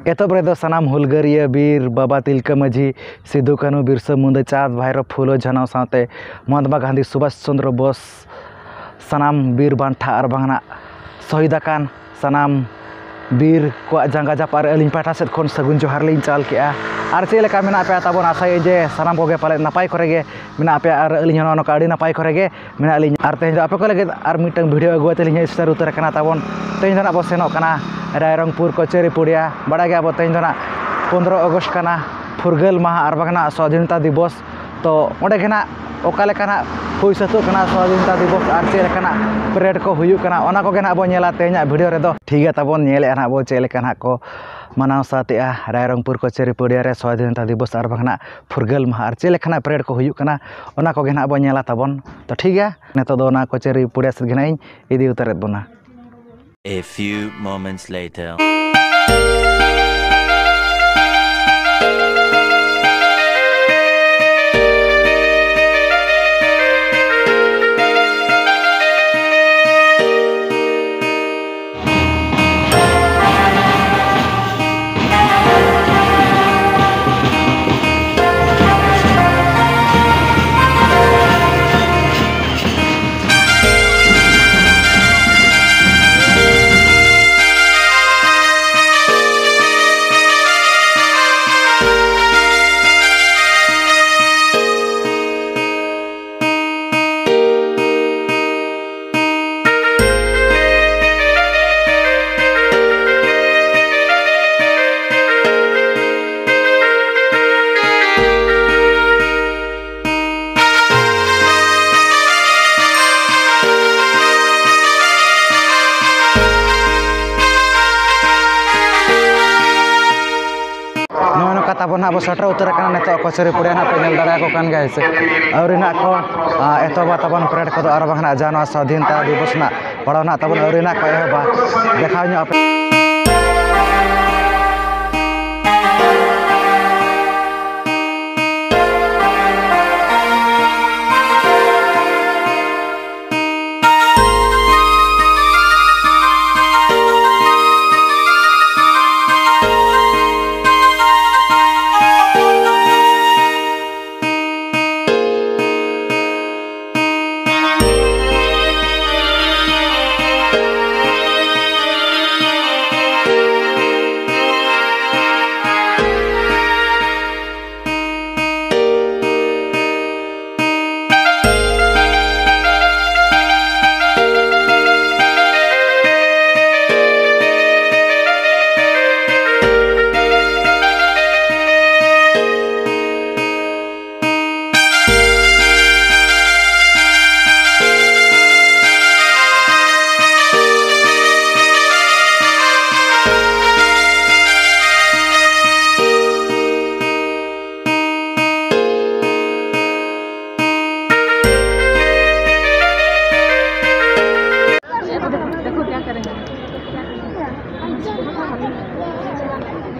एतब रे सानाम हुलगरिया बीर बाबा तिलका माझी सिद्धू कानू बिरसा मुंडा चाँद भैरव फुलो झनाव साथे महात्मा गांधी सुभाष चंद्र बोस सानाम बीर बांठा और बांगना शहीदाकान सानाम बीर को जांगा जापार अलिंग पाठा सेद खन सगुन जोहार लिंग चाल केआ और चेलेका मेना पे ताबन आसाय जे सानाम कोगे पाले नपाय करेगे मेना पे और अलिंग हनो का नपाय करेगे मेना अलिंग और तेज आपे को लगे और मिटंग वीडियो अगुआते लिंग स्टार उतर कना ताबन तेज दना अब सेनो कना रायरंगपुर कचेरी पुड़िया बड़ा गया अब तेज दना 15 अगस्त कना फुरगल माह और बागना स्वाधीनता दिवस तो ओडे गेना ओकालेकाना हुई सतु कना स्वाधीनता दिवस और चेलेकाना परेड को हुयुकना ओना को गेना अब नेला तेना वीडियो रे दो ठीक है ताबन नेले ना अब चेलेकाना को मानाव सातेआ रायरंगपुर कचेरी पुड़िया रे स्वाधीनता दिवस और बागना फुरगल माह और चेलेकाना परेड को हुयुकना ओना को गेना अब नेला ताबन तो ठीक है नेतो दो ना कचेरी पुड़िया से गेना इदी उतरेत बना। A few moments later. ताबन अब सटर उतर नेतो कचेरी पुड़िया ना पे दाड़ा को कान गए से और ना को एतबा ताबन परेड को और बागना जानवा स्वाधीनता दिवस ना पढ़ना ताबन और ना को एहबा देखाव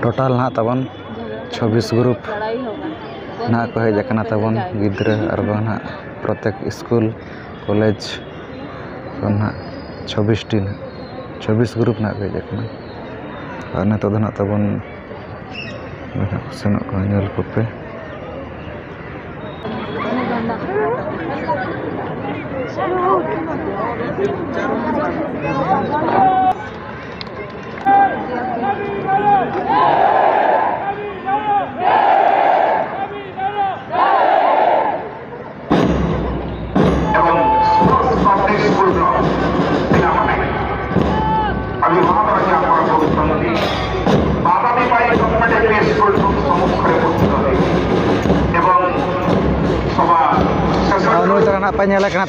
टोटल ना तबन 26 ग्रुप ना को हेजना तबन गिद्रा और ना प्रत्येक स्कूल कॉलेज ना 26 टी 26 ग्रुप ना को हेजना और ना तो ना तबन सेनो को नेल कोपे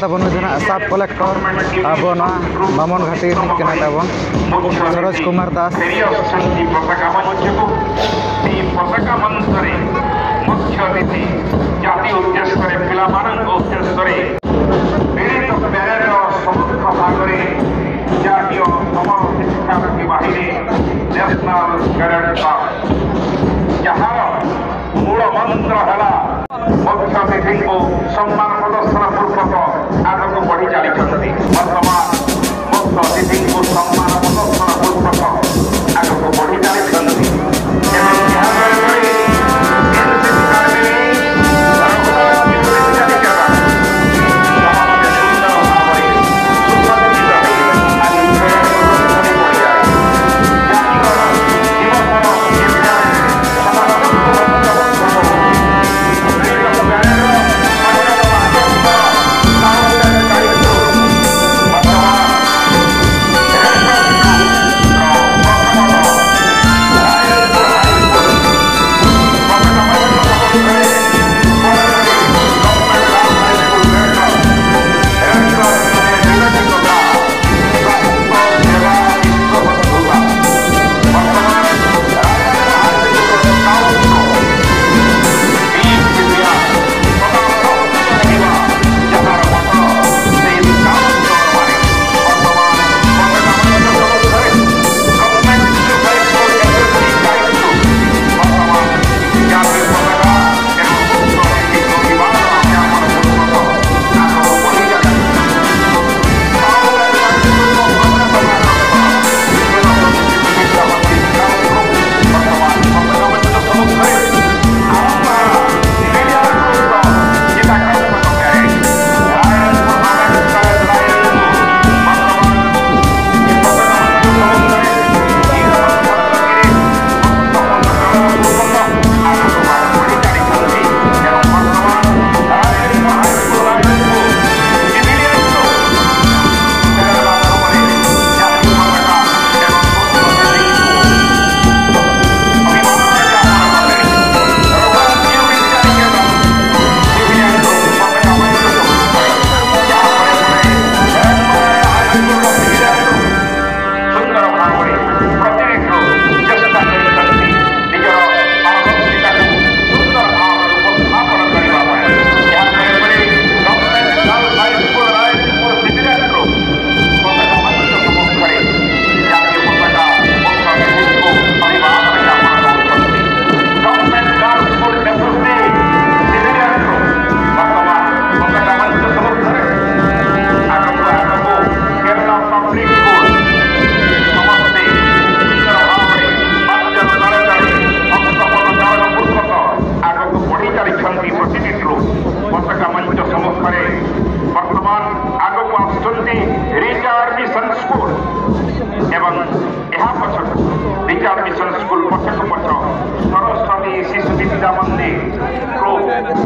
तबन सब कलेक्टर अब बामन घाटी सरोज कुमार दास मूल मंत्र है मुख्य अतिथि को सम्मान प्रदर्शन पूर्वक आगक बढ़ी चली वर्तमान मुख्य अतिथि को सम्मान प्रदर्शन पूर्वक आगक बढ़ी चली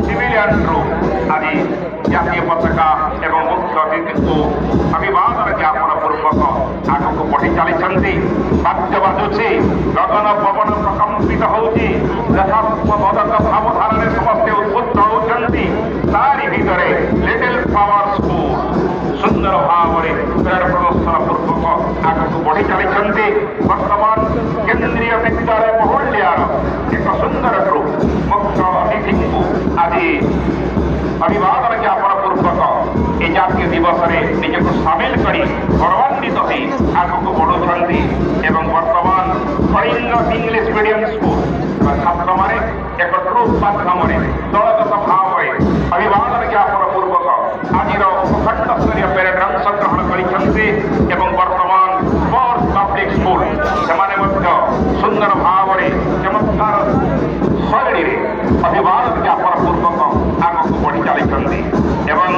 সিভিলিয়ান ট্রুপ আদি জাতীয় পতাকা এবং মুখ্য অতিথিଙ୍କୁ ଅଭିବାଦନ ଜ୍ଞାପନ ପୂର୍ବକ ଆଗକୁ ବଢ଼ି ଚାଲିଛନ୍ତି। ବାଦ୍ୟ ବାଜୁଛି, ଗଗନ ପବନ ପ୍ରକମ୍ପିତ ହେଉଛି, ଦେଶାତ୍ମବୋଧକ ଭାବଧାରାରେ ସମସ୍ତେ ଉଦ୍ବୁଦ୍ଧ ହେଉଛନ୍ତି। ତାରି ଭିତରେ ଲିଟିଲ୍ ଫ୍ଲାୱାର ସ୍କୁଲ ସୁନ୍ଦର ଭାବରେ ପ୍ୟାରେଡ୍ ପ୍ରଦର୍ଶନ ପୂର୍ବକ ଆଗକୁ ବଢ଼ି ଚାଲିଛନ୍ତି। ବର୍ତ୍ତମାନ କେନ୍ଦ୍ରୀୟ ବିଦ୍ୟାଳୟ ମହୁଲିଆର ଏକ ସୁନ୍ଦର ଗ୍ରୁପ୍ ମୁଖ୍ୟ ଅତିଥିଙ୍କୁ ଆଜି ଅଭିବାଦନ ଜ୍ଞାପନ ପୂର୍ବକ ଏ ଜାତୀୟ ଦିବସରେ ନିଜକୁ ସାମିଲ କରି ଗୌରବାନ୍ୱିତ ହୋଇ ଆଗକୁ ବଢ଼ୁଛନ୍ତି ଏବଂ ବର୍ତ୍ତମାନ କଳିଙ୍ଗ ଇଂଲିଶ ମିଡିୟମ ସ୍କୁଲ ଛାତ୍ରମାନେ ଏକ ଗ୍ରୁପ୍ ମାଧ୍ୟମରେ ଦଳଗତ ଭାବରେ ଅଭିବାଦନ ଜ୍ଞାପନ ପୂର୍ବକ ଆଜିର ଉପଖଣ୍ଡ ସ୍ତରୀୟ ପ୍ୟାରେଡ୍ରେ ଅଂଶଗ୍ରହଣ କରିଛନ୍ତି ଏବଂ ବର୍ତ୍ତମାନ ସ୍ପୋର୍ଟ ପବ୍ଲିକ ସ୍କୁଲ ସେମାନେ ମଧ୍ୟ ସୁନ୍ଦର ଭାବରେ ଚମତ୍କାର ଶୈଳୀରେ ଅଭିବାଦନ ଜ୍ଞାପନ ପୂର୍ବକ ଆଗକୁ ବଢ଼ି ଚାଲିଛନ୍ତି ଏବଂ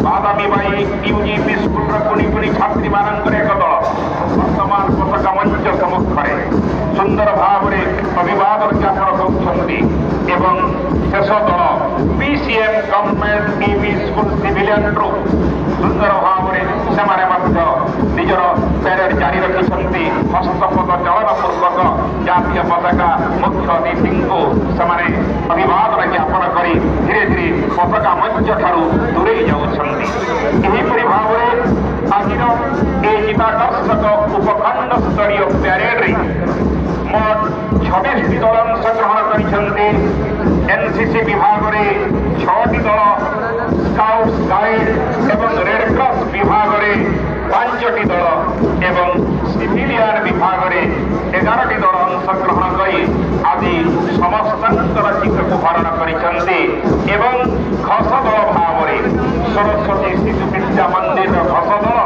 ବାଦାମୀ ବାଇ ୟୁଜିପି ସ୍କୁଲର କୁନି କୁନି ଛାତ୍ରୀମାନଙ୍କର ଏକ ଦଳ ବର୍ତ୍ତମାନ ପତାକା ମଞ୍ଚ ସମ୍ମୁଖରେ ସୁନ୍ଦର ଭାବରେ ଅଭିବାଦନ ଜ୍ଞାପନ କରୁଛନ୍ତି ଏବଂ ଶେଷ ଦଳ PCM government TV school civilian group ସୁନ୍ଦର ଭାବରେ ସେମାନେ ମଧ୍ୟ ନିଜର ପ୍ୟାରେଡ୍ ଜାରି ରଖିଛନ୍ତି। ହସ୍ତପଦ ଚଳନ ପୂର୍ବକ ଜାତୀୟ ପତାକା ମୁଖ୍ୟ ଅତିଥିଙ୍କୁ ସେମାନେ ଅଭିବାଦନ ଜ୍ଞାପନ କରି ଧୀରେ ଧୀରେ ପତାକା ମଞ୍ଚ ଠାରୁ ଦୂରେଇ ଯାଉଛନ୍ତି। ଏହିପରି ଭାବରେ ଆଜିର ଏହି ଚିତାକର୍ଷକ ଉପଖଣ୍ଡ ସ୍ତରୀୟ ପ୍ୟାରେଡ୍ରେ ମୋଟ 26ଟି ଦଳ ଅଂଶଗ୍ରହଣ କରିଛନ୍ତି। NCC ବିଭାଗରେ 6ଟି ଦଳ, ସ୍କାଉଟ୍ସ ଗାଇଡ୍ ଏବଂ ରେଡ୍ କ୍ରସ୍ ବିଭାଗରେ 5ଟି ଦଳ ଏବଂ ସିଭିଲିଆନ ବିଭାଗରେ 11ଟି ଦଳ ଅଂଶଗ୍ରହଣ କରି ଆଜି ସମସ୍ତଙ୍କର ଚିତ୍ତକୁ ହରଣ କରିଛନ୍ତି ଏବଂ ଘୋଷ ଦଳ ଭାବରେ ସରସ୍ୱତୀ ଶିଶୁ ବିଦ୍ୟା ମନ୍ଦିରର ଘୋଷ ଦଳ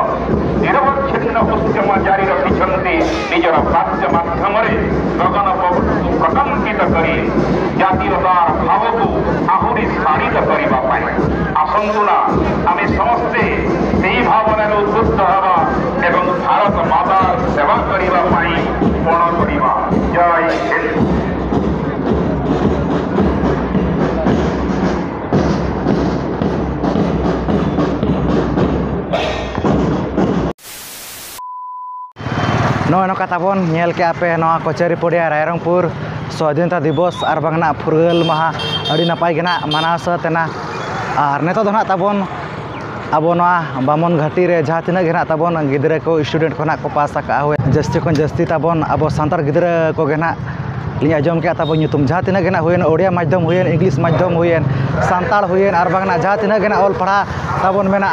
ନିରବଚ୍ଛିନ୍ନ ଉଦ୍ୟମ ଜାରି ରଖିଛନ୍ତି। ନିଜର ବାଦ୍ୟ ମାଧ୍ୟମରେ ଗଗନ ପବନକୁ ପ୍ରକମ୍ପିତ କରି ଜାତୀୟତାର ଭାବକୁ ଆହୁରି ଶାଣିତ କରିବା ପାଇଁ ଆସନ୍ତୁ ନା ଆମେ ସମସ୍ତେ ସେହି ଭାବନାରେ ଉଦ୍ବୁଦ୍ଧ ହେବା ଏବଂ ଭାରତ ମାତାର ସେବା କରିବା ପାଇଁ ପଣ କରିବା। ଜୟ ହିନ୍ଦ। नोय नोका ताबन नेल के आपे नवा कचेरी पड़िया रायरंगपुर स्वाधीनता दिवस और बांगना फुरगल माहा अड़ी नपाय गना मानाव सतेना और नेता दो ना ताबन अब बामन घाटी रे जहाँ तीना गेना ताबन गिद्रा को स्टूडेंट को को पास का हुए जस्ती को जस्ती ताबन अब सांतार गिद्रा को गेना लिया जम के ताबन तुम जहाँ तीना गेना हुए ओडिया माध्यम हुए इंग्लिश माध्यम हुए सांताल हुए और बांगना जहाँ तीना गेना ऑल पढ़ा ताबन मेना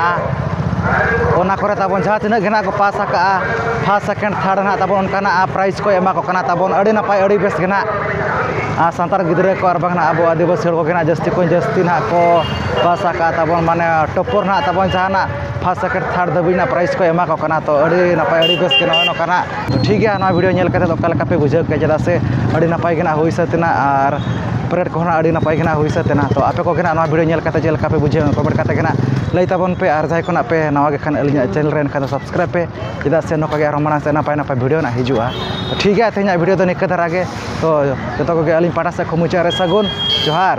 ओना करे ताबन जहाँ तीना गेना को पास का फर्स्ट सेकेंड थर्ड ना ताबन उनका प्राइज को एमा को कना ताबन अड़ी नपाय अड़ी बेस गेना सांतार गिद्रा को और बांगना अब आदिवासी को गेना जस्ती को जस्ती ना को पास का ताबन माने टॉपर ना ताबन जहाँ फर्स्ट सेकेंड थर्ड दबी ना प्राइज को एमा को कना तो अड़ी नपाय अड़ी बेस गेना नोकाना तो ठीक है ना वीडियो नेल कते ओका लेका पे बुझाव के जदा से अड़ी नपाय गेना हुई सतना और परेड को अड़ी नपाय गेना हुई सतना तो आपे को गेना वीडियो नेल कते जेल का पे बुझाव कमेंट कते गेना लई ताबन पे और जाय कोना पे नवा के खान अलिया चैनल रे खान सब्सक्राइब पे जदा से नोका के और मना से नपाय नपाय वीडियो ना हिजुआ तो ठीक है तेना वीडियो तो निक धरा गे तो जतो को अलिन पाटा से खमुचा रे सगुन जोहार।